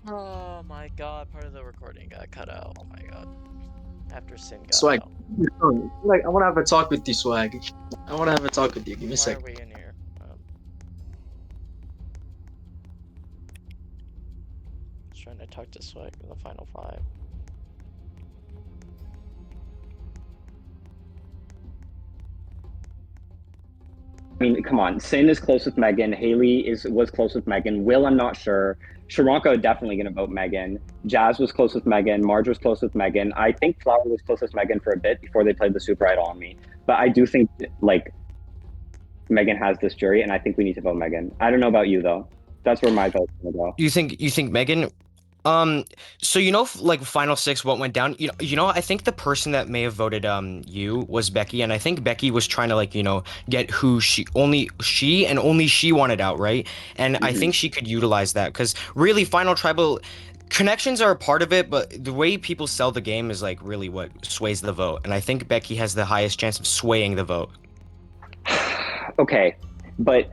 Oh my god, part of the recording got cut out. Oh my god. After Sin got Swag. out. Like, I want to have a talk with you, Swag. I want to have a talk with you. Give me a Why sec. are we in here? Just trying to talk to Swag in the final five. I mean, come on. Sin is close with Megan. Haley was close with Megan. Will, I'm not sure. Sharonka definitely going to vote Megan. Jazz was close with Megan. Marge was close with Megan. I think Flower was close with Megan for a bit before they played the Super Idol on me. But I do think, like, Megan has this jury, and I think we need to vote Megan. I don't know about you, though. That's where my vote's going to go. You think Megan? So like final six, what went down? I think the person that may have voted you was Becky, and I think Becky was trying to like get who only she wanted out, right? And I think she could utilize that because really final tribal connections are a part of it, but the way people sell the game is like really what sways the vote, and I think Becky has the highest chance of swaying the vote. Okay, but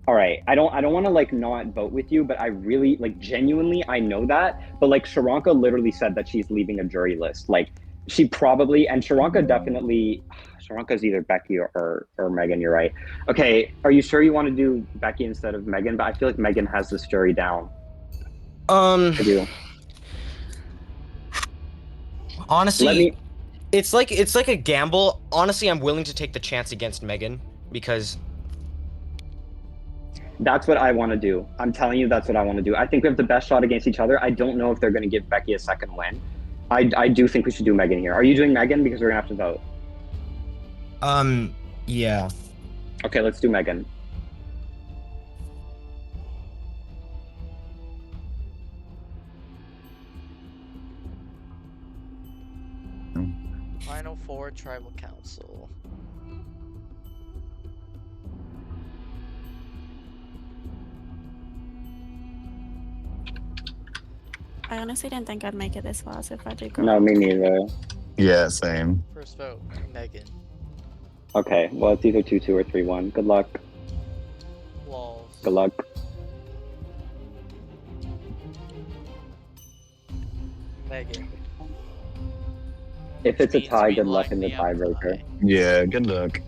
all right, I don't want to like not vote with you, but I really like genuinely I know that, but like Sharonka literally said that she's leaving a jury list. Like she probably, and Sharonka definitely, Sharonka's either Becky or Megan. You're right. Okay, are you sure you want to do Becky instead of Megan? But I feel like Megan has this jury down. I do. Honestly, it's like a gamble. Honestly, I'm willing to take the chance against Megan because that's what I want to do. I'm telling you, that's what I want to do. I think we have the best shot against each other. I don't know if they're going to give Becky a second win. I do think we should do Megan here. Are you doing Megan? Because we're going to have to vote. Yeah. Okay, let's do Megan. Final four tribal council. I honestly didn't think I'd make it this far, so if I do go. No, me neither. Yeah, same. First vote, Megan. Okay, well, it's either 2-2 or 3-1. Good luck. Walls. Good luck. Megan. If it's a Means tie, we good luck like in the the tiebreaker. Yeah, good luck.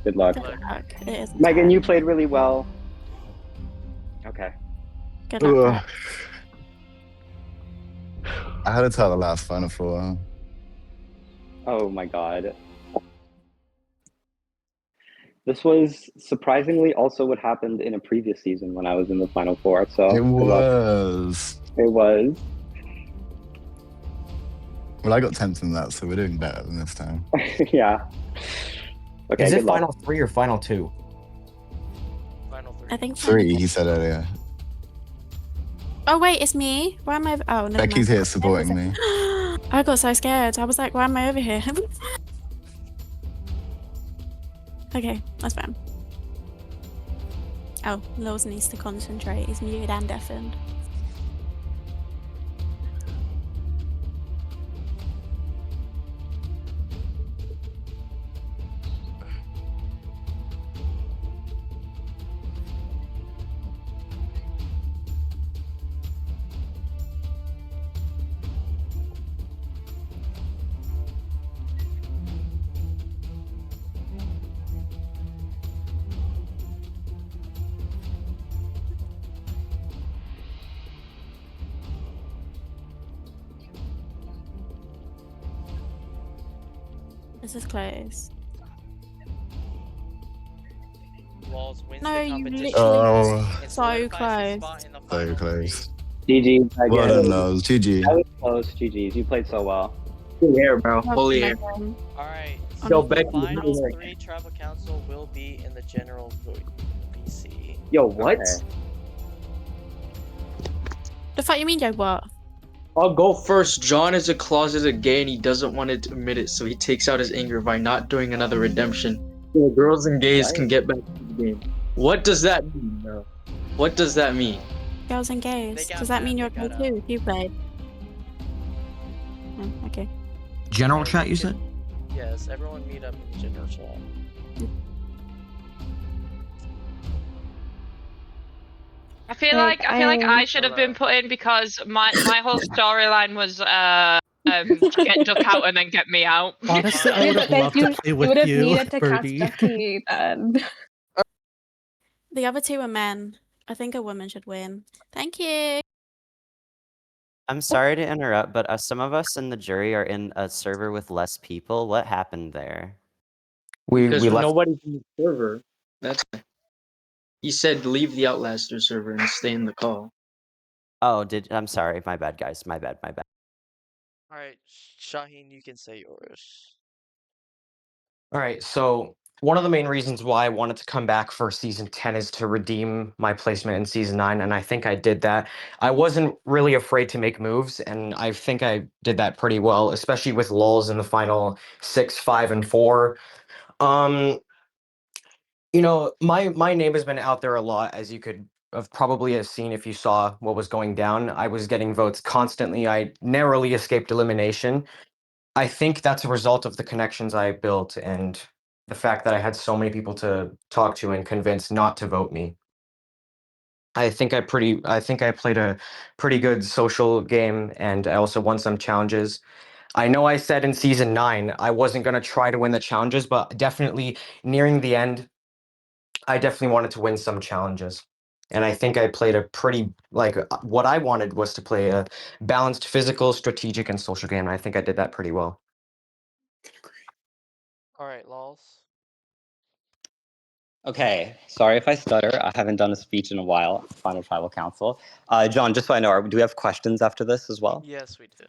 Good luck. Good luck. It is a Megan, tie. you played really well. Okay. Good luck. I had to tell the last final four. Oh my god. This was surprisingly also what happened in a previous season when I was in the Final Four. So It was. It was. Well, I got 10th in that, so we're doing better than this time. Yeah. Okay. Is it good luck. final 3 or final 2? Final three. I think 3, he said earlier. Oh wait, it's me. Why am I? Oh no. Becky's here supporting me. I got so scared. I was like, why am I over here? Okay, that's fine. Oh, Laws needs to concentrate. He's muted and deafened. This is close. Walls wins No, the you competition. literally Oh. and so solidifies his close. spot in the So final close. GG. Well Megan. done, Nose. GG. That was close. GG's. You played so well. Holy air, bro. Holy air. Alright, Yo, so Becky, the final you- 3 tribal council will be in the general vote BC. Yo, what? Okay. The fuck you mean, Joe? What? I'll go first. John is a closeted gay and he doesn't want to admit it, so he takes out his anger by not doing another redemption. So girls and gays can get back to the game. What does that mean, bro? What does that mean? Girls and gays. They got Does that mad, mean you're they gay got too? If you played. Oh, okay. General chat, you said? Yes, everyone meet up in the general chat. I feel like I should have been Hello. put in because my whole storyline was get Duck out and then get me out. Honestly, I Alright. would have Then loved to play you with would have you, needed to catch Birdie. Ducky then. The other two are men. I think a woman should win. Thank you. I'm sorry to interrupt, but some of us in the jury are in a server with less people. What happened there? Because we left. nobody's in the server. That's why. He said leave the Outlaster server and stay in the call. Oh, I'm sorry. My bad, guys. My bad. Alright, Shaheen, you can say yours. All right, so one of the main reasons why I wanted to come back for season 10 is to redeem my placement in season 9, and I think I did that. I wasn't really afraid to make moves, and I think I did that pretty well, especially with lulls in the final 6, 5, and 4. You know, my name has been out there a lot, as you could have probably seen if you saw what was going down. I was getting votes constantly. I narrowly escaped elimination. I think that's a result of the connections I built and the fact that I had so many people to talk to and convince not to vote me. I think I played a pretty good social game, and I also won some challenges. I know I said in season 9 I wasn't going to try to win the challenges, but definitely nearing the end I definitely wanted to win some challenges. And I think I played a pretty what I wanted was to play a balanced physical, strategic, and social game, and I think I did that pretty well. Alright, Lols. Okay, sorry if I stutter. I haven't done a speech in a while. Final Tribal Council. John, just so I know, do we have questions after this as well? Yes, we do.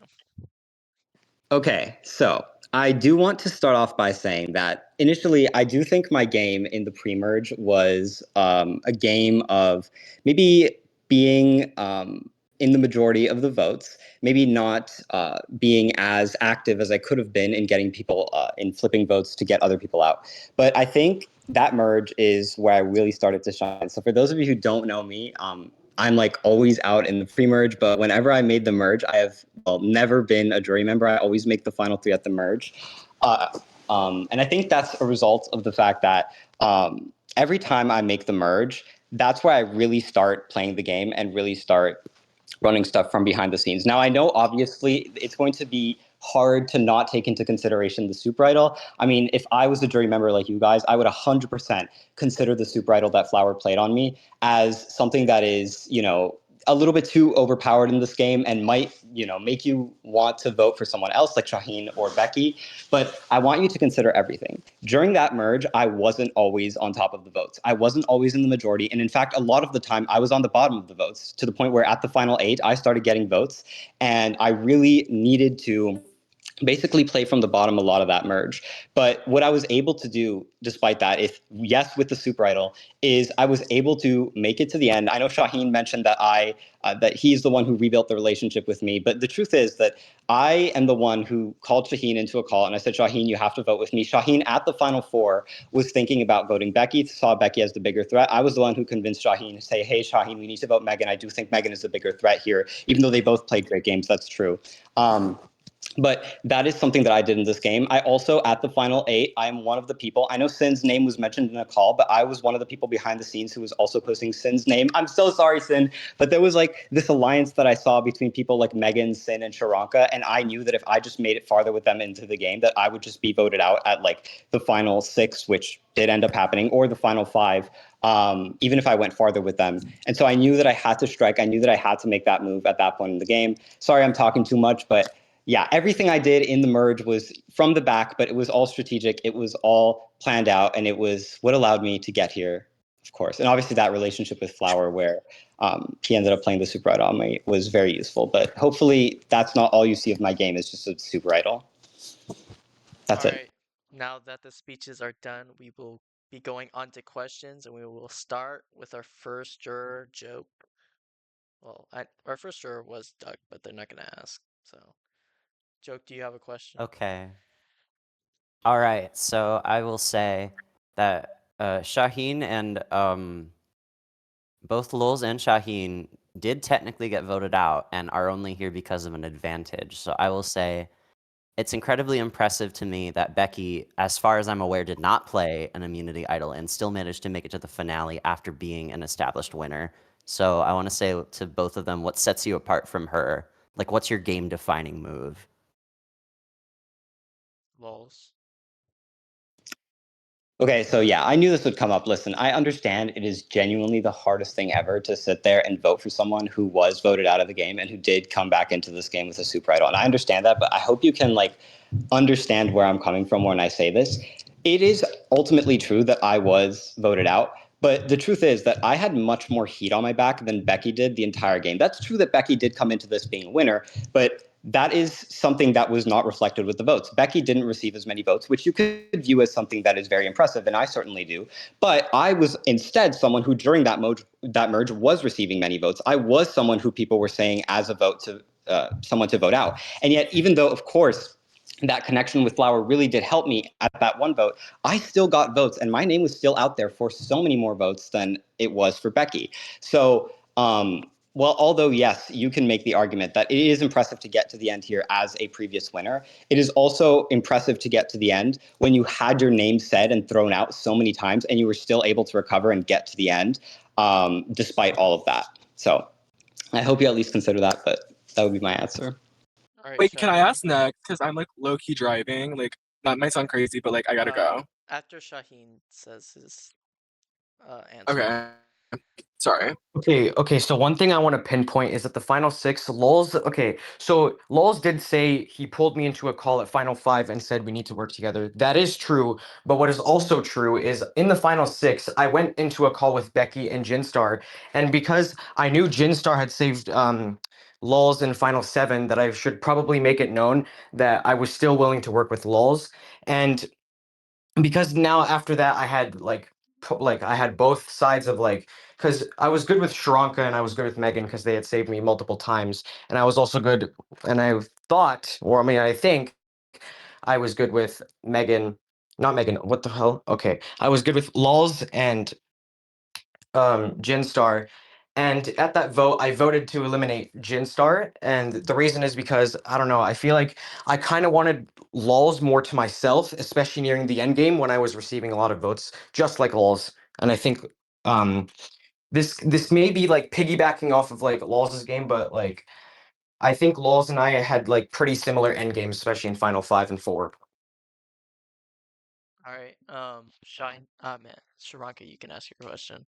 Okay, so I do want to start off by saying that initially, I do think my game in the pre-merge was a game of maybe being in the majority of the votes, maybe not being as active as I could have been in getting people in flipping votes to get other people out. But I think that merge is where I really started to shine. So for those of you who don't know me, I'm like always out in the pre-merge, but whenever I made the merge, I have never been a jury member. I always make the final 3 at the merge. And I think that's a result of the fact that every time I make the merge, that's where I really start playing the game and really start running stuff from behind the scenes. Now, I know obviously it's going to be hard to not take into consideration the super idol. I mean, if I was a jury member like you guys, I would 100% consider the super idol that Flower played on me as something that is, you know, a little bit too overpowered in this game and might, you know, make you want to vote for someone else like Shaheen or Becky. But I want you to consider everything. During that merge, I wasn't always on top of the votes. I wasn't always in the majority. And in fact, a lot of the time I was on the bottom of the votes, to the point where at the final 8, I started getting votes. And I really needed to basically play from the bottom a lot of that merge. But what I was able to do, despite that, with the super idol, is I was able to make it to the end. I know Shaheen mentioned that that he's the one who rebuilt the relationship with me, but the truth is that I am the one who called Shaheen into a call, and I said, Shaheen, you have to vote with me. Shaheen, at the final 4, was thinking about voting Becky, saw Becky as the bigger threat. I was the one who convinced Shaheen to say, hey, Shaheen, we need to vote Megan. I do think Megan is the bigger threat here, even though they both played great games. That's true. But that is something that I did in this game. I also, at the final 8, I'm one of the people. I know Sin's name was mentioned in a call, but I was one of the people behind the scenes who was also posting Sin's name. I'm so sorry, Sin. But there was like this alliance that I saw between people like Megan, Sin, and Sharanka. And I knew that if I just made it farther with them into the game, that I would just be voted out at like the final 6, which did end up happening, or the final 5. Even if I went farther with them. And so I knew that I had to strike. I knew that I had to make that move at that point in the game. Sorry, I'm talking too much, but yeah, everything I did in the merge was from the back, but it was all strategic. It was all planned out, and it was what allowed me to get here, of course. And obviously that relationship with Flower, where he ended up playing the super idol on me, was very useful. But hopefully that's not all you see of my game, is just a super idol. That's it. Alright, now that the speeches are done, we will be going on to questions, and we will start with our first juror, Joke. Well, our first juror was Doug, but they're not gonna ask, so. Joke, do you have a question? Okay. All right. So I will say that Shaheen and both Lulz and Shaheen did technically get voted out and are only here because of an advantage. So I will say it's incredibly impressive to me that Becky, as far as I'm aware, did not play an immunity idol and still managed to make it to the finale after being an established winner. So I want to say to both of them, what sets you apart from her? Like, what's your game-defining move? Lols. Okay, so yeah, I knew this would come up. Listen, I understand it is genuinely the hardest thing ever to sit there and vote for someone who was voted out of the game and who did come back into this game with a super idol. And I understand that, but I hope you can like understand where I'm coming from when I say this. It is ultimately true that I was voted out, but the truth is that I had much more heat on my back than Becky did the entire game. That's true that Becky did come into this being a winner, but that is something that was not reflected with the votes. Becky didn't receive as many votes, which you could view as something that is very impressive, and I certainly do. But I was instead someone who, during that merge, was receiving many votes. I was someone who people were saying as a vote to someone to vote out, and yet, even though, of course, that connection with Flower really did help me at that one vote, I still got votes, and my name was still out there for so many more votes than it was for Becky. So, well, although, yes, you can make the argument that it is impressive to get to the end here as a previous winner, it is also impressive to get to the end when you had your name said and thrown out so many times and you were still able to recover and get to the end despite all of that. So I hope you at least consider that, but that would be my answer. All right, Wait, can I Shaheen. ask next? Because I'm like low key driving. Like, that might sound crazy, but like I gotta go. After Shaheen says his answer. Okay. Sorry. Okay, so one thing I want to pinpoint is that the final six, Lols, okay, so Lols did say he pulled me into a call at final five and said we need to work together. That is true, but what is also true is in the final six, I went into a call with Becky and Jinstar, and because I knew Jinstar had saved Lols in final seven, that I should probably make it known that I was still willing to work with Lols, and because now after that I had like I had both sides of like because I was good with Sharonka and I was good with Megan because they had saved me multiple times, and I was also good, and I thought, or I mean I think I was good with Megan, not Megan, what the hell? Okay, I was good with Lols and Jinstar. And at that vote, I voted to eliminate Jinstar. And the reason is because I don't know, I feel like I kind of wanted Lulz more to myself, especially nearing the end game when I was receiving a lot of votes, just like Lulz. And I think um this may be like piggybacking off of like Lulz's game, but like I think Lulz and I had like pretty similar end games, especially in Final Five and Four. All right, Shaheen. Man, Sharonka, you can ask your question.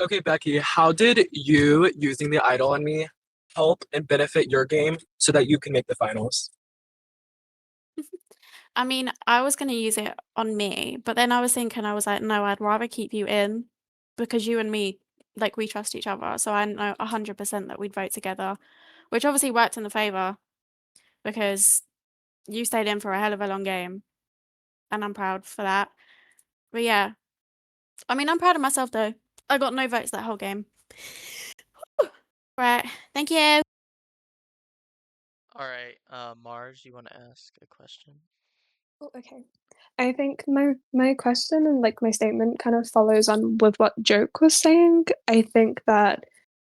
Okay, Becky, how did you using the idol on me help and benefit your game so that you can make the finals? I mean, I was going to use it on me, but then I was thinking, I was like, no, I'd rather keep you in because you and me, like, we trust each other. So I know 100% that we'd vote together, which obviously worked in the favor because you stayed in for a hell of a long game and I'm proud for that. But yeah, I mean, I'm proud of myself though. I got no votes that whole game. Right. Thank you. All right, Mars, you want to ask a question? Oh, okay. I think my question and like my statement kind of follows on with what Joke was saying. I think that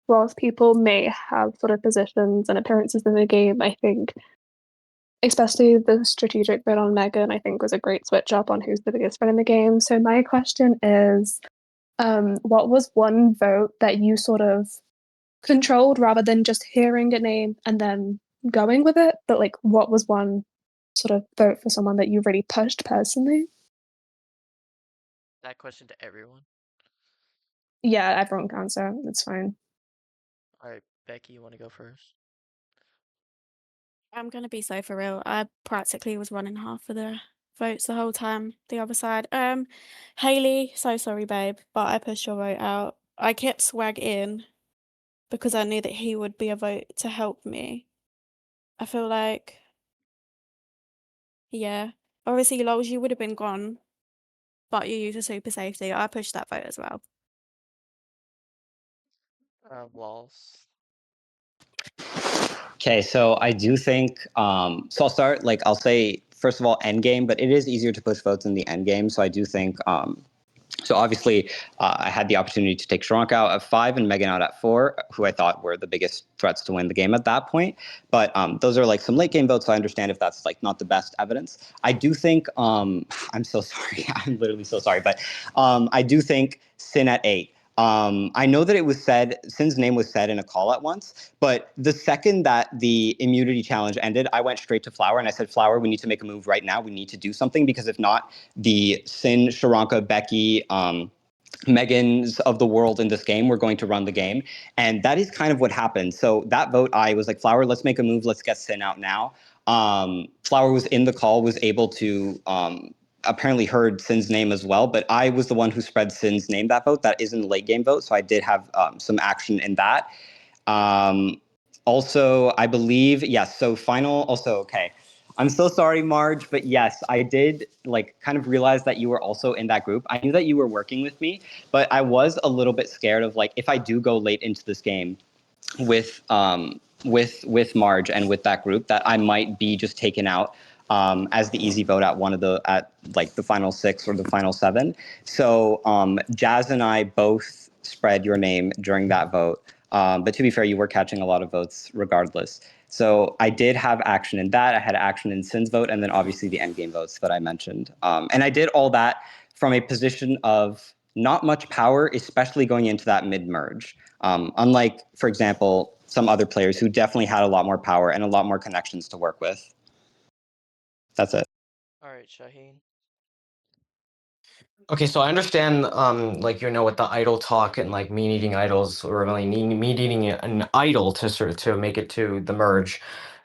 whilst people may have sort of positions and appearances in the game, I think especially the strategic bit on Megan, I think was a great switch up on who's the biggest friend in the game. So my question is, what was one vote that you sort of controlled rather than just hearing a name and then going with it? But like, what was one sort of vote for someone that you really pushed personally? That question to everyone. Yeah, everyone can answer. It's fine. All right, Becky, you want to go first? I'm gonna be so for real. I practically was running half of the votes the whole time, the other side. Haley, so sorry, babe, but I pushed your vote out. I kept Swag in because I knew that he would be a vote to help me. I feel like, yeah. Obviously, Lols, you would have been gone, but you used a super safety. I pushed that vote as well. Walls. Okay, so I do think so I'll start I'll say first of all end game, but it is easier to push votes in the end game. So I do think So obviously, I had the opportunity to take Sharonka out at 5 and Megan out at 4, who I thought were the biggest threats to win the game at that point. But those are like some late game votes, so I understand if that's like not the best evidence. I do think I'm so sorry. I'm literally so sorry, but I do think Sin at 8. I know that it was said, Sin's name was said in a call at once, but the second that the immunity challenge ended, I went straight to Flower and I said, Flower, we need to make a move right now. We need to do something, because if not, the Sin, Sharonka, Becky, Megans of the world in this game, we're going to run the game. And that is kind of what happened. So that vote, I was like, Flower, let's make a move. Let's get Sin out now. Flower was in the call, was able to apparently heard Sin's name as well, but I was the one who spread Sin's name that vote. That isn't a late game vote, so I did have some action in that. Also, I believe, yes, so final, also, okay. I'm so sorry, Marge, but yes, I did like kind of realize that you were also in that group. I knew that you were working with me, but I was a little bit scared of like, if I do go late into this game with Marge and with that group, that I might be just taken out as the easy vote at like the final 6 or the final 7. So Jazz and I both spread your name during that vote. But to be fair, you were catching a lot of votes regardless. So I did have action in that. I had action in Sin's vote, and then obviously the endgame votes that I mentioned. And I did all that from a position of not much power, especially going into that mid-merge. Unlike, for example, some other players who definitely had a lot more power and a lot more connections to work with. That's it. All right, Shaheen. Okay, so I understand, like, with the idol talk and like me needing idols, or really me needing an idol to sort of to make it to the merge,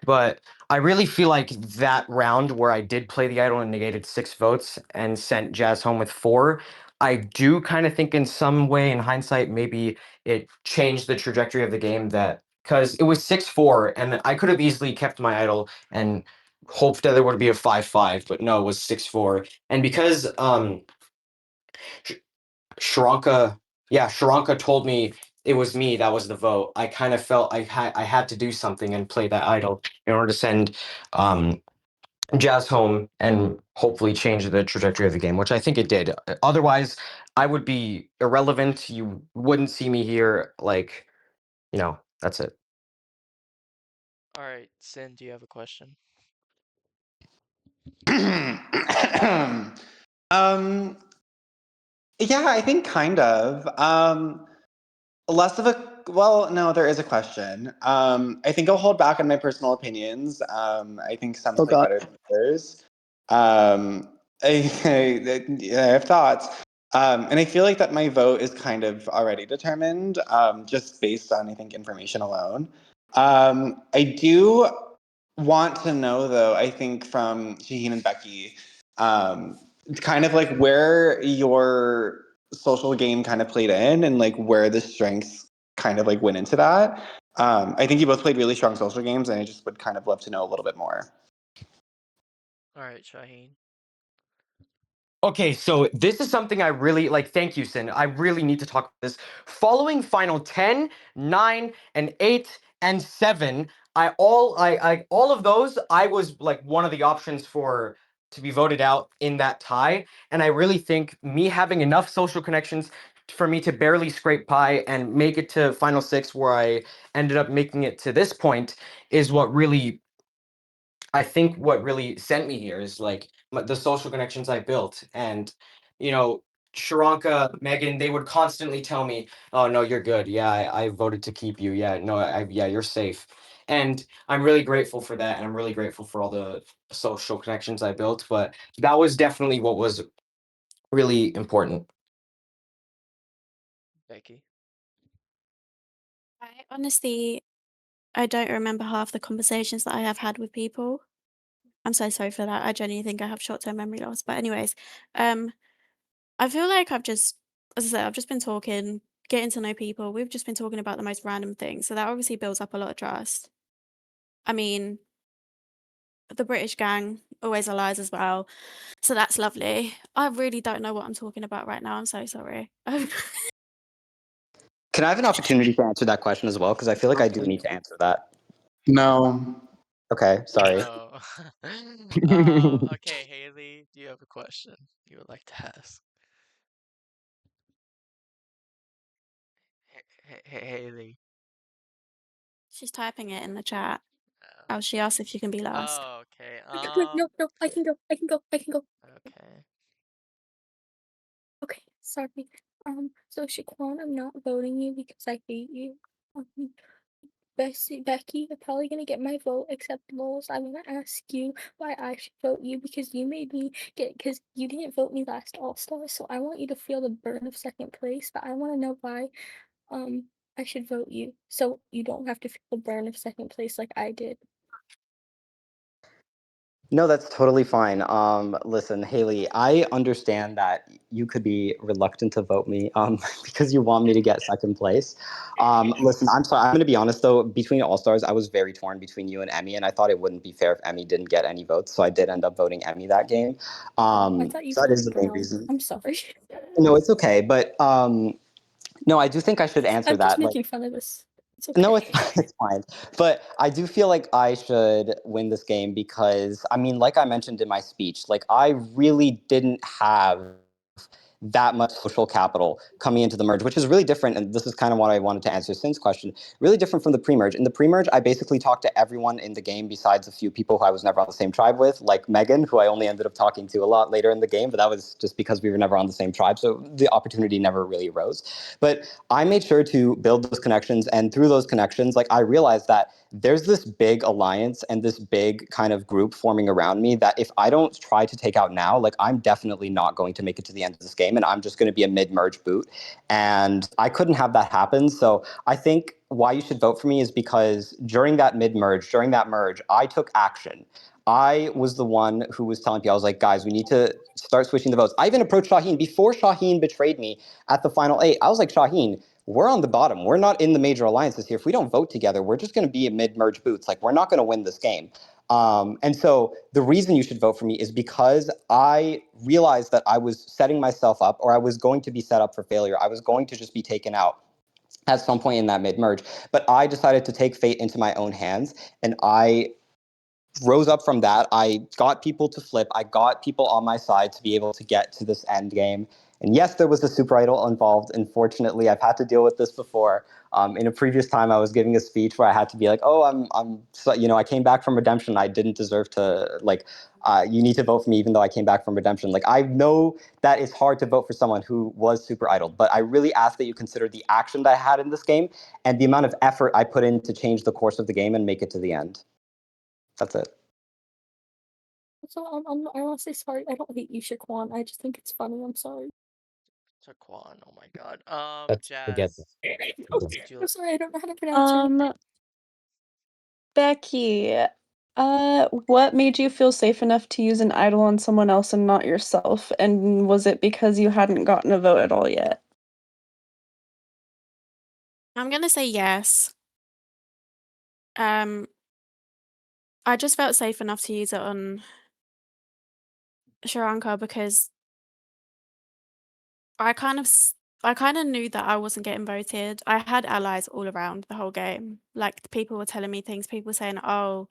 but I really feel like that round where I did play the idol and negated 6 votes and sent Jazz home with 4, I do kind of think in some way, in hindsight, maybe it changed the trajectory of the game, that because it was 6-4, and I could have easily kept my idol and hoped that there would be a 5-5, but no, it was 6-4, and because Sharonka told me it was me that was the vote. I kind of felt I had to do something and play that idol in order to send Jazz home and hopefully change the trajectory of the game, which I think it did. Otherwise, I would be irrelevant. You wouldn't see me here. Like, that's it. All right, Sin, do you have a question? Yeah, I think kind of. Less of a well, no, there is a question. I think I'll hold back on my personal opinions. I think some Oh play God. better than others. I have thoughts. And I feel like that my vote is kind of already determined, just based on, I think, information alone. I do want to know, though, I think from Shaheen and Becky, kind of like where your social game kind of played in and like where the strengths kind of like went into that. I think you both played really strong social games, and I just would kind of love to know a little bit more. All right, Shaheen. Okay, so this is something I really like. Thank you, Sin. I really need to talk about this. Following final 10, 9, and 8, and 7, all of those, I was like one of the options for to be voted out in that tie. And I really think me having enough social connections for me to barely scrape by and make it to final 6, where I ended up making it to this point, is what really I think what really sent me here is like the social connections I built. And, you know, Sharonka, Megan, they would constantly tell me, "Oh no, you're good. Yeah, I voted to keep you. Yeah, no, yeah, you're safe." And I'm really grateful for that, and I'm really grateful for all the social connections I built. But that was definitely what was really important. Becky. I don't remember half the conversations that I have had with people. I'm so sorry for that. I genuinely think I have short-term memory loss. But anyways, I feel like as I said, I've just been talking, getting to know people. We've just been talking about the most random things. So that obviously builds up a lot of trust. I mean, the British gang always are lies as well. So that's lovely. I really don't know what I'm talking about right now. I'm so sorry. Can I have an opportunity to answer that question as well? Because I feel like I do need to answer that. No. Okay, sorry. No. Okay, Haley, do you have a question you would like to ask? Haley. She's typing it in the chat. Oh. Oh, she asked if she can be last. Oh, okay. No, I can go. I can go. I can go. Okay. Okay, sorry. So Shaquan, I'm not voting you because I hate you. Becky, you're probably gonna get my vote, except Lols, I wanna ask you why I should vote you because you made me because you didn't vote me last All-Star, so I want you to feel the burn of second place, but I wanna know why I should vote you so you don't have to feel the burn of second place like I did. No, that's totally fine. Listen, Haley, I understand that you could be reluctant to vote me, because you want me to get second place. Listen, I'm sorry. I'm going to be honest though. Between All Stars, I was very torn between you and Emmy, and I thought it wouldn't be fair if Emmy didn't get any votes, so I did end up voting Emmy that game. I thought you So that is voted the main Brown. reason. I'm sorry. No, it's okay, but no, I do think I should answer I'm just that. Like, making fun of this. It's no, okay. it's fine. But I do feel like I should win this game because, I mean, like I mentioned in my speech, like I really didn't have that much social capital coming into the merge, which is really different. And this is kind of what I wanted to answer Sin's question. Really different from the pre-merge. In the pre-merge, I basically talked to everyone in the game besides a few people who I was never on the same tribe with, like Megan, who I only ended up talking to a lot later in the game, but that was just because we were never on the same tribe. So the opportunity never really arose. But I made sure to build those connections. And through those connections, like I realized that there's this big alliance and this big kind of group forming around me that if I don't try to take out now, like I'm definitely not going to make it to the end of this game and I'm just going to be a mid-merge boot. And I couldn't have that happen. So I think why you should vote for me is because during that mid-merge, during that merge, I took action. I was the one who was telling people, I was like, guys, we need to start switching the votes. I even approached Shaheen before Shaheen betrayed me at the final 8. I was like, Shaheen, we're on the bottom. We're not in the major alliances here. If we don't vote together, we're just going to be a mid-merge boots. Like, we're not going to win this game. And so the reason you should vote for me is because I realized that I was setting myself up, or I was going to be set up for failure. I was going to just be taken out at some point in that mid-merge. But I decided to take fate into my own hands, and I rose up from that. I got people to flip. I got people on my side to be able to get to this end game. And yes, there was a super idol involved. Unfortunately, I've had to deal with this before. In a previous time, I was giving a speech where I had to be like, "Oh, I came back from redemption. I didn't deserve to like. You need to vote for me, even though I came back from redemption." Like, I know that it's hard to vote for someone who was super idol, but I really ask that you consider the action that I had in this game and the amount of effort I put in to change the course of the game and make it to the end. That's it. So I'm honestly sorry. I don't hate you, Shaquan. I just think it's funny. I'm sorry. Taquan, oh my god. Let's forget Jazz, did you I'm sorry. I don't know how to pronounce your name. Becky, what made you feel safe enough to use an idol on someone else and not yourself? And was it because you hadn't gotten a vote at all yet? I'm gonna say yes. I just felt safe enough to use it on Sharanka because I kind of knew that I wasn't getting voted. I had allies all around the whole game. Like people were telling me things, people saying, "Oh,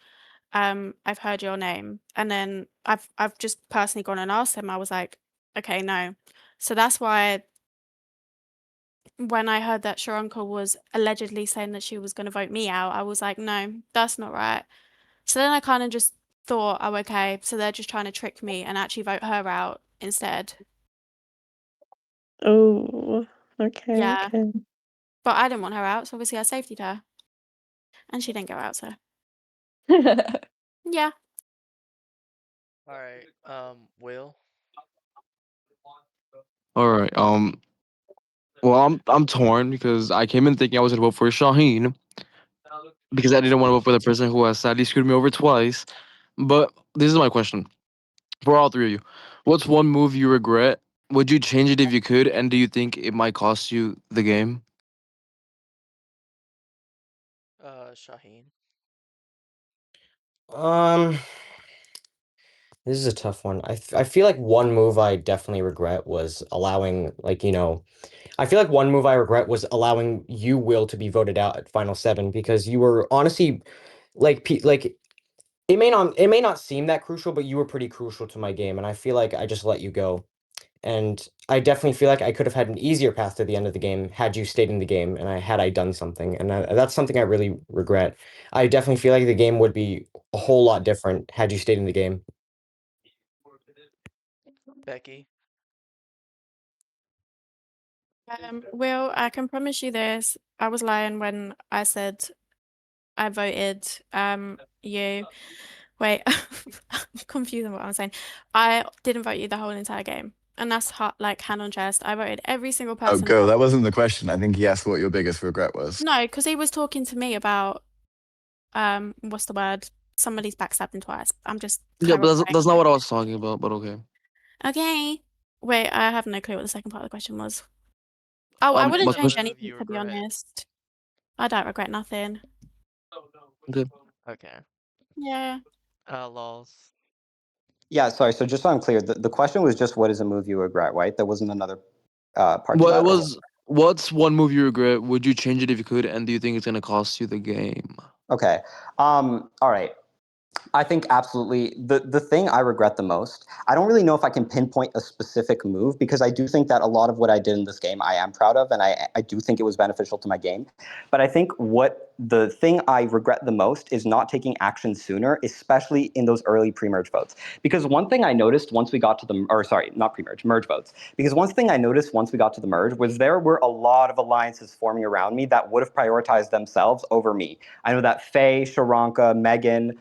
I've heard your name," and then I've just personally gone and asked them. I was like, "Okay, no." So that's why when I heard that Sharonka was allegedly saying that she was going to vote me out, I was like, "No, that's not right." So then I kind of just thought, "Oh, okay, so they're just trying to trick me and actually vote her out instead." Oh, okay, Yeah. okay. But I didn't want her out, so obviously I safetied her. And she didn't go out, so yeah. alright, Will? All right. Well, I'm torn because I came in thinking I was gonna vote for Shaheen because I didn't want to vote for the person who has sadly screwed me over twice. But this is my question for all three of you: what's one move you regret? Would you change it if you could? And do you think it might cost you the game? Shaheen. Um, this is a tough one. I feel like one move I definitely regret was allowing, like, I feel like one move I regret was allowing you, Will, to be voted out at Final Seven because you were honestly like it may not seem that crucial, but you were pretty crucial to my game, and I feel like I just let you go. and I definitely feel like I could have had an easier path to the end of the game had you stayed in the game and I done something, and that's something I really regret. I definitely feel like the game would be a whole lot different had you stayed in the game. Becky. Will, I can promise you this. I was lying when I said I voted you. Wait, I'm confused on what I'm saying. I didn't vote you the whole entire game. And that's like hand on chest. I voted every single Oh, person. girl, that wasn't the question. I think he asked what your biggest regret was. No, because he was talking to me about what's the word? Somebody's backstabbed him twice. I'm just Yeah, but clarifying. that's not what I was talking about. But okay. Okay. Wait, I have no clue what the second part of the question was. Oh, I My wouldn't change question. anything, to be honest. I don't regret nothing. Okay. Okay. Yeah. Lols. Yeah, sorry. So just so I'm clear, the question was just what is a move you regret, right? There wasn't another part to Well, it that. was. What's one move you regret? Would you change it if you could? And do you think it's gonna cost you the game? Okay. All right. I think absolutely. The thing I regret the most, I don't really know if I can pinpoint a specific move because I do think that a lot of what I did in this game I am proud of, and I do think it was beneficial to my game. But I think what the thing I regret the most is not taking action sooner, especially in those early pre-merge votes. Because one thing I noticed once we got to the, or sorry, not pre-merge, merge votes. Because one thing I noticed once we got to the merge was there were a lot of alliances forming around me that would have prioritized themselves over me. I know that Faye, Sharanka, Megan,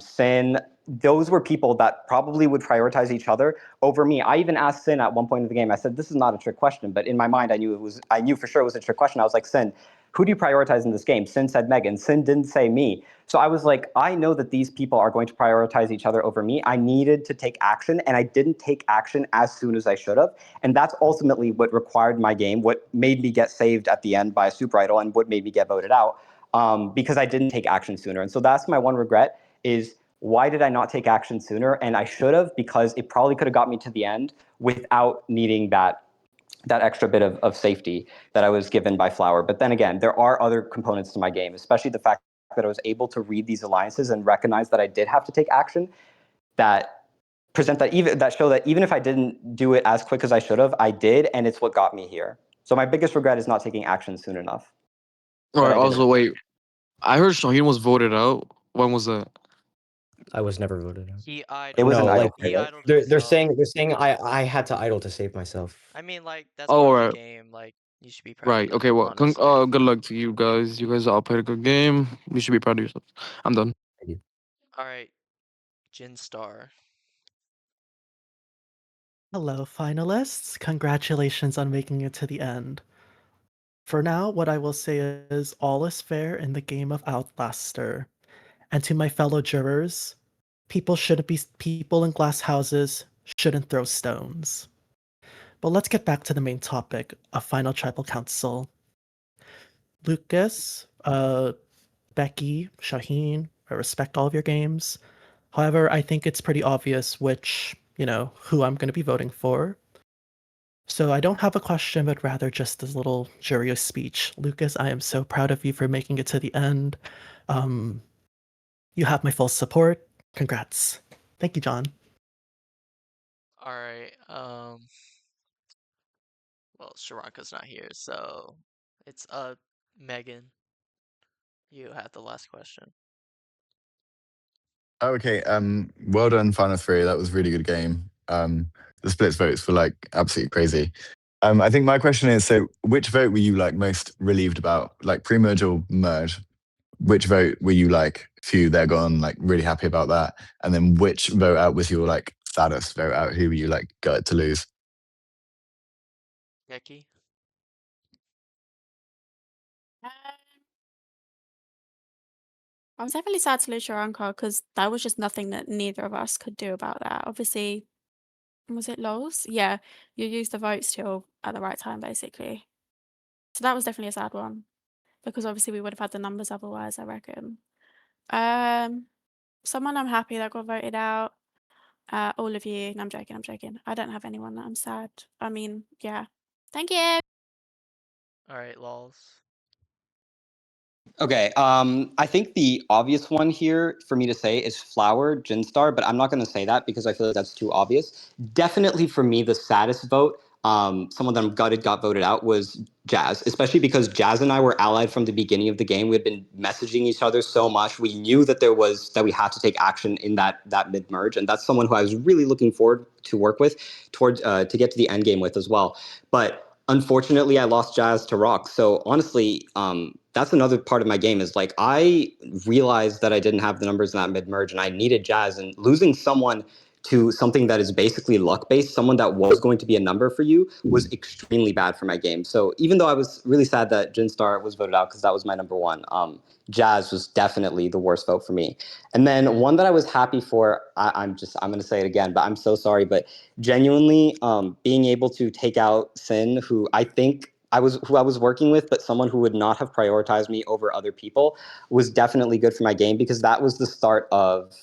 Sin, those were people that probably would prioritize each other over me. I even asked Sin at one point in the game, I said, this is not a trick question, but in my mind, I knew for sure it was a trick question. I was like, Sin, who do you prioritize in this game? Sin said Megan. Sin didn't say me. So I was like, I know that these people are going to prioritize each other over me. I needed to take action, and I didn't take action as soon as I should have. And that's ultimately what required my game, what made me get saved at the end by a super idol, and what made me get voted out, because I didn't take action sooner. And so that's my one regret is why did I not take action sooner? And I should have, because it probably could have got me to the end without needing that extra bit of safety that I was given by Flower. But then again, there are other components to my game, especially the fact that I was able to read these alliances and recognize that I did have to take action that show that even if I didn't do it as quick as I should have, I did, and it's what got me here. So my biggest regret is not taking action soon enough. All But right. I did Also, it. wait. I heard Shaheen was voted out. When was that? I was never voted out. He It was idled. an No, like idle He period. idled they're himself. saying I had to idle to save myself. I mean, like that's Oh, part all of the right. game. Like you should be proud of Right. that. Okay. Well, Honestly. good luck to you guys. You guys all played a good game. You should be proud of yourselves. I'm done. Thank you. All right, Jin Star. Hello, finalists. Congratulations on making it to the end. For now, what I will say is all is fair in the game of Outlaster. And to my fellow jurors, people in glass houses shouldn't throw stones. But let's get back to the main topic of Final Tribal Council. Lucas, Becky, Shaheen, I respect all of your games. However, I think it's pretty obvious who I'm going to be voting for. So I don't have a question, but rather just this little jury speech. Lucas, I am so proud of you for making it to the end. You have my full support. Congrats. Thank you, John. All right. Well, Sharanka's not here, so it's Megan. You had the last question. Okay, well done, Final Three. That was a really good game. The splits votes were like absolutely crazy. I think my question is, so which vote were you like most relieved about? Like pre-merge or merge? Which vote were you like, phew, they're gone, like really happy about that? And then which vote out was your like saddest vote out? Who were you like gutted to lose? Becky. I was definitely sad to lose Sharanka because that was just nothing that neither of us could do about that. Obviously, was it Lols? Yeah, you used the vote still at the right time, basically. So that was definitely a sad one because obviously we would have had the numbers otherwise, I reckon. Someone I'm happy that got voted out. All of you. No, I'm joking. I don't have anyone that I'm sad. I mean, yeah. Thank you. All right, lols. Okay, I think the obvious one here for me to say is Flower, Jinstar, but I'm not going to say that because I feel like that's too obvious. Definitely for me, the saddest vote, someone that I'm gutted got voted out, was Jazz, especially because Jazz and I were allied from the beginning of the game. We had been messaging each other so much. We knew that that we had to take action in that mid merge, and that's someone who I was really looking forward to work with towards to get to the end game with as well. But unfortunately, I lost Jazz to Rock. So honestly, that's another part of my game is like I realized that I didn't have the numbers in that mid merge, and I needed Jazz. And losing someone to something that is basically luck based, someone that was going to be a number for you, was extremely bad for my game. So even though I was really sad that Jinstar was voted out because that was my number one, Jazz was definitely the worst vote for me. And then one that I was happy for, I'm going to say it again, but I'm so sorry, but genuinely being able to take out Sin, who I was working with, but someone who would not have prioritized me over other people, was definitely good for my game because that was the start of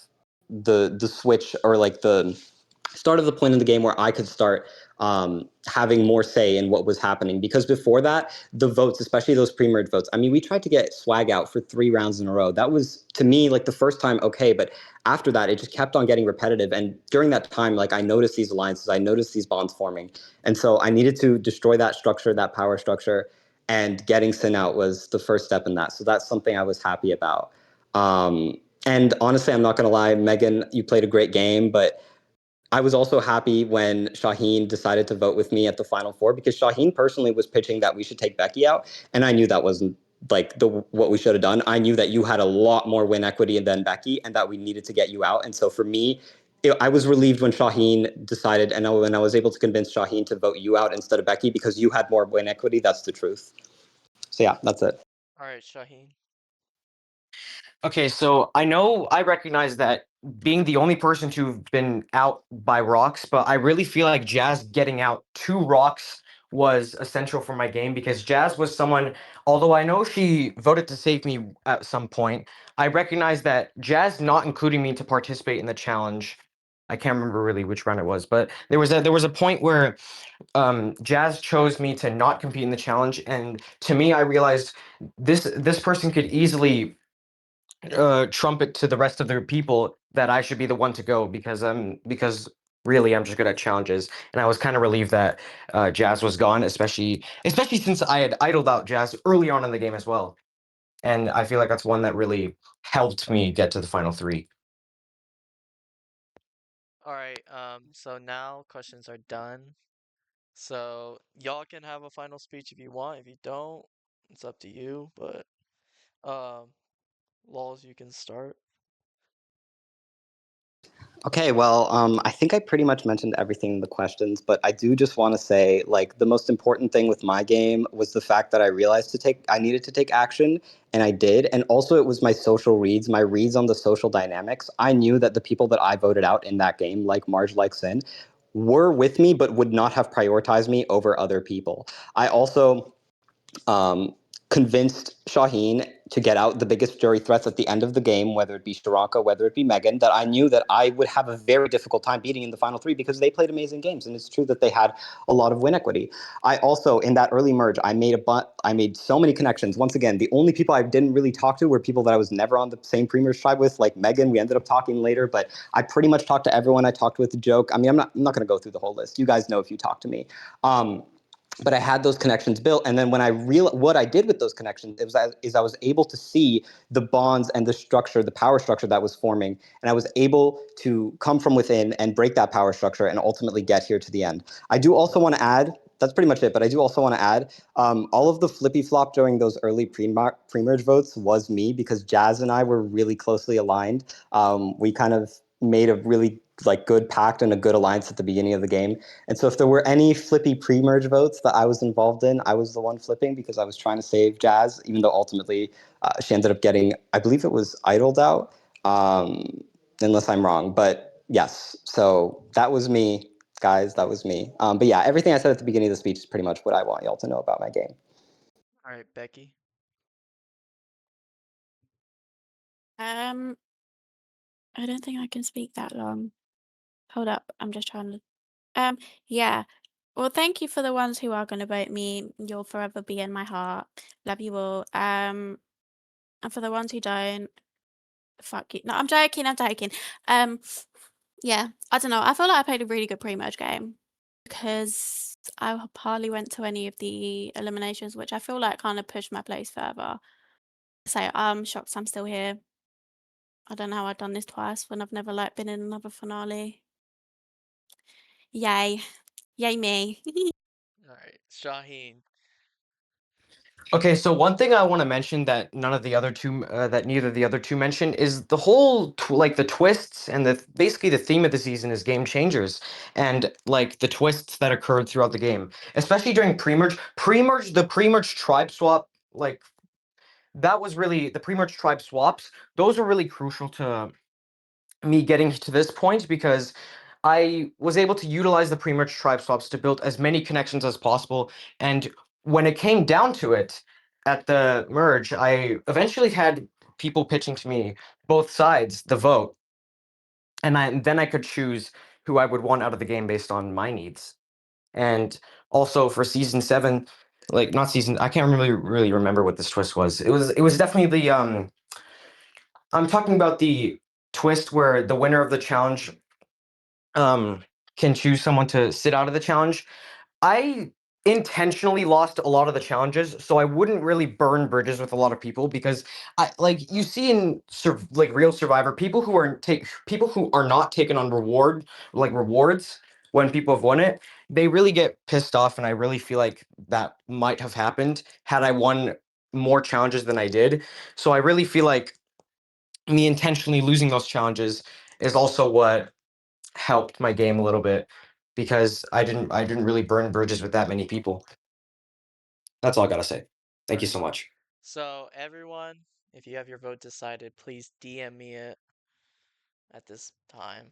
the switch, or like the start of the point in the game where I could start having more say in what was happening. Because before that, the votes, especially those pre-merge votes, I mean, we tried to get swag out for 3 rounds in a row. That was, to me, like the first time, okay, but after that, it just kept on getting repetitive. And during that time, like I noticed these alliances, I noticed these bonds forming. And so I needed to destroy that structure, that power structure, and getting Sin out was the first step in that. So that's something I was happy about. And honestly, I'm not going to lie, Megan, you played a great game, but I was also happy when Shaheen decided to vote with me at the final four, because Shaheen personally was pitching that we should take Becky out, and I knew that wasn't like what we should have done. I knew that you had a lot more win equity than Becky, and that we needed to get you out. And so for me, I was relieved when Shaheen decided, and when I was able to convince Shaheen to vote you out instead of Becky because you had more win equity. That's the truth. So yeah, that's it. All right, Shaheen. Okay, so I recognize that being the only person to have been out by rocks, but I really feel like Jazz getting out 2 rocks was essential for my game, because Jazz was someone, although I know she voted to save me at some point, I recognize that Jazz not including me to participate in the challenge. I can't remember really which round it was, but there was a point where Jazz chose me to not compete in the challenge, and to me, I realized this person could easily trumpet to the rest of the people that I should be the one to go, because really I'm just good at challenges, and I was kind of relieved that Jazz was gone, especially since I had idled out Jazz early on in the game as well, and I feel like that's one that really helped me get to the final 3. All right, so now questions are done. So y'all can have a final speech if you want. If you don't, it's up to you. But Laws, you can start. Okay, well, I think I pretty much mentioned everything in the questions, but I do just want to say, like, the most important thing with my game was the fact that I realized I needed to take action, and I did. And also, it was my social reads, my reads on the social dynamics. I knew that the people that I voted out in that game, like Marge, like Sin, were with me, but would not have prioritized me over other people. I also um, convinced Shaheen to get out the biggest jury threats at the end of the game, whether it be Sharanka, whether it be Megan, that I knew that I would have a very difficult time beating in the final 3 because they played amazing games. And it's true that they had a lot of win equity. I also, in that early merge, I made so many connections. Once again, the only people I didn't really talk to were people that I was never on the same pre-merge tribe with, like Megan. We ended up talking later, but I pretty much talked to everyone I talked with. Joke. I mean, I'm not going to go through the whole list. You guys know if you talk to me. But I had those connections built, and then when what I did with those connections is I was able to see the bonds and the structure, the power structure that was forming, and I was able to come from within and break that power structure and ultimately get here to the end. I do also want to add, that's pretty much it, but I do also want to add, all of the flippy flop during those early pre-merge votes was me, because Jazz and I were really closely aligned. We kind of made a really good pact and a good alliance at the beginning of the game. And so if there were any flippy pre-merge votes that I was involved in, I was the one flipping because I was trying to save Jazz, even though ultimately she ended up getting, I believe it was idled out, unless I'm wrong. But yes, so that was me, guys. That was me. But yeah, everything I said at the beginning of the speech is pretty much what I want y'all to know about my game. All right, Becky. I don't think I can speak that long. Hold up, I'm just trying to. Yeah. Well, thank you for the ones who are going to vote me. You'll forever be in my heart. Love you all. And for the ones who don't, fuck you. No, I'm joking. Yeah, I don't know. I feel like I played a really good pre-merge game because I hardly went to any of the eliminations, which I feel like kind of pushed my place further. So I'm shocked I'm still here. I don't know how I've done this twice when I've never like been in another finale. Yay. Yay me. All right, Shaheen. Okay, so one thing I want to mention that none of the other two, that neither of the other two mentioned, is the whole like the twists and basically the theme of the season is game changers and like the twists that occurred throughout the game, especially during pre-merge. The pre-merge tribe swap, like that was really the pre-merge tribe swaps. Those were really crucial to me getting to this point because I was able to utilize the pre-merge tribe swaps to build as many connections as possible. And when it came down to it at the merge, I eventually had people pitching to me, both sides, the vote. And then I could choose who I would want out of the game based on my needs. And also for season 7, like not season, I can't really remember what this twist was. It was definitely the I'm talking about the twist where the winner of the challenge can choose someone to sit out of the challenge. I intentionally lost a lot of the challenges, so I wouldn't really burn bridges with a lot of people because I like you see in like real Survivor, people who are not taken on rewards when people have won it, they really get pissed off, and I really feel like that might have happened had I won more challenges than I did. So I really feel like me intentionally losing those challenges is also what helped my game a little bit because I didn't really burn bridges with that many people. That's all I gotta say. Thank you so much. So everyone, if you have your vote decided, please DM me it at this time.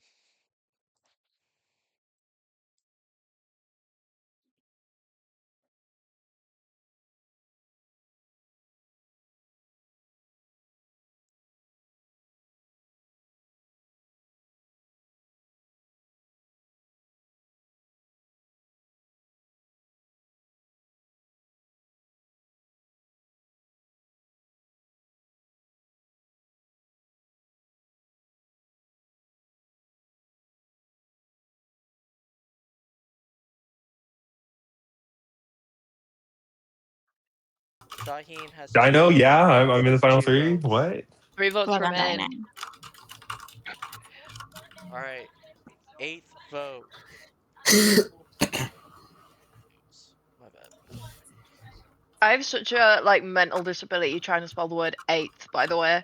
Shaheen has Dino, 2 yeah, I'm in the final 3. votes. What? 3 votes Well done, remain. Dino. All right, 8th vote. My bad. I have such a like mental disability trying to spell the word eighth, by the way.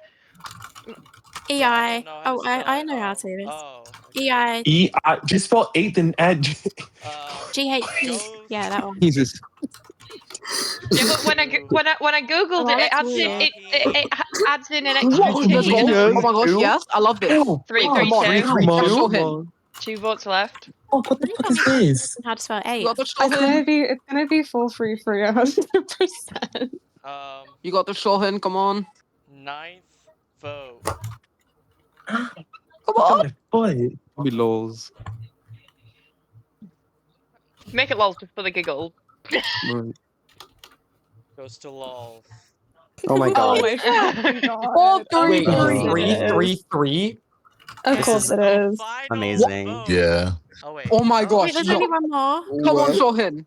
Yeah, I EI. don't know how to Oh, spell I it. know how to. Oh, okay. EI. Just spell 8th and edge. GHT. Goes Yeah, that one. Jesus. Yeah, but when I to googled Oh, it, I it looked adds in weird. it adds in an Whoa, extra let's T. go. Please, Oh please my gosh, do. yes. I love this. Oh, Three, God, three, Come on, two. come let's show on. him. 2 votes left. Oh, what I the don't fuck even is this? know how to spell You got 8. to show It's him. gonna be 4-3-3 100%. You got to show him. Come on. 9th vote. Come Look at on. my foot. Be lols. Make it lol just for the giggle. Right. Goes to lols. Oh my Oh god. my fucking god. Of Wait, course it 3, is. 3, 3. Of This course is it The is. final amazing. vote. Yeah. Oh wait, Oh my no. Wait, gosh, there's yo. only one more. Come on, What? show him.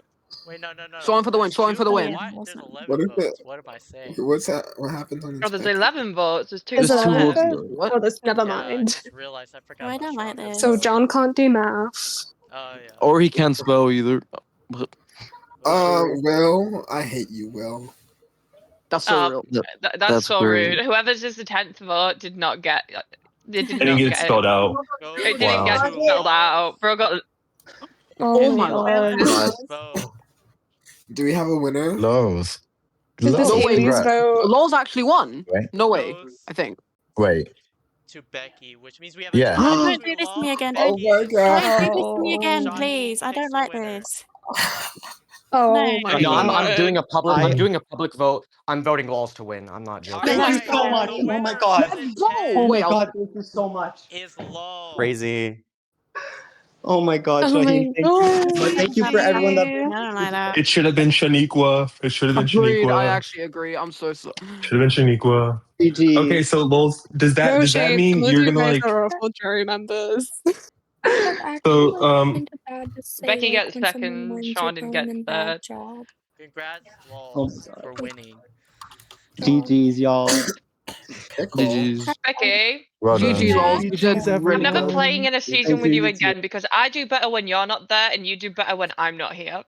Wait, no. Show him for the win. There's Show him 2 for the Oh, win. yeah, What? that's There's not. 11 What if it? votes. What am I saying? What's that? What happens Oh, there's unexpected? 11 votes. There's 2 Is There's it two still votes. left. 11? What? Oh, that's never Yeah, I mind. just realized I Oh, forgot I about don't like Strong's So this. vote. John can't do maths. Oh yeah. Or he can't spell either. But Will, I hate you, Will. that's so real. That's That's so great. rude. Whoever's is the 10th vote did not get. They did I didn't not get it get it. spelled out. Goes It didn't get to Wow. spelled out. lols. Bro got. Oh my my god. 11th vote. Do we have a winner? Lows. Is this No Lows. way. Amy's Congrats. vote? Lol's actually won. Wait. No way. Goes I think. Wait. to Becky, which means we have a Yeah. tie Don't do between this to me lols, again. Oh Becky, my and Don't do Shaheen. this to me again, Oh. please. I Shaheen don't picks the like winner. this. Oh my No, I'm god. doing a public. I'm I doing a public vote. I'm voting lols to win. I'm not joking. All Thank you right, so much. the Oh my winner god. of the Let's go. 10 Wait, I'll thank you so much. is lols. Crazy. Oh my God, Oh my Shaheen, thank you. But god. thank you for everyone that. I don't like that. It should have been Shaniqua. It should have been Agreed. I Shaniqua. actually agree. I'm so sorry. Should have been Shaniqua. GG. Okay, so Lols, does No that shade. mean Some of you're you gonna guys like? are awful jury members. That's actually So like kind of bad to say, Becky like gets when someone second, wins, you're Sean going gets in bad third. job. Congrats, Oh my Walls, God. for winning. GG's, y'all. GG's. Becky, Well GG, done. lols. You did GG's, I'm never great. playing everyone. in a season Thank with you, you you too. again because I do better when you're not there and you do better when I'm not here.